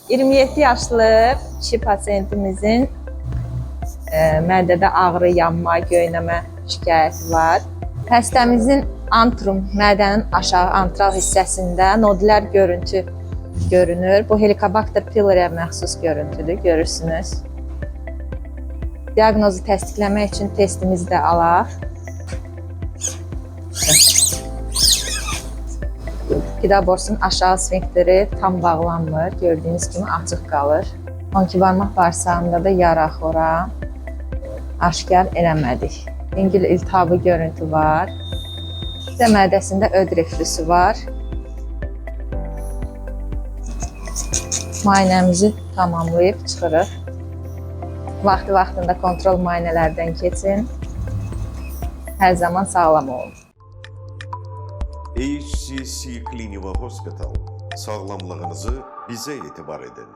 27 yaşlı kişi pasiyentimizin mədədə ağrı, yanma, göynəmə şikayəti var. Xəstəmizin antrum, mədənin aşağı antral hissəsində nodülər görüntü görünür. Bu Helicobacter pyloriyə məxsus görüntüdür, görürsünüz. Diaqnozu təsdiqləmək üçün testimizi də alaq. Qida borusunun aşağı sfinkteri tam bağlanmır. Gördüyünüz kimi açıq qalır. 12 barmaq bağırsağında da yara xora aşkar eləmədik. İngil iltihabı görüntü var. Və mədəsində öd reflüsü var. Müayinəmizi tamamlayıb çıxırıq. Vaxtında kontrol müayinələrdən keçin. Hər zaman sağlam olun. HCC Clinical Hospital, sağlamlığınızı bizə etibar edin.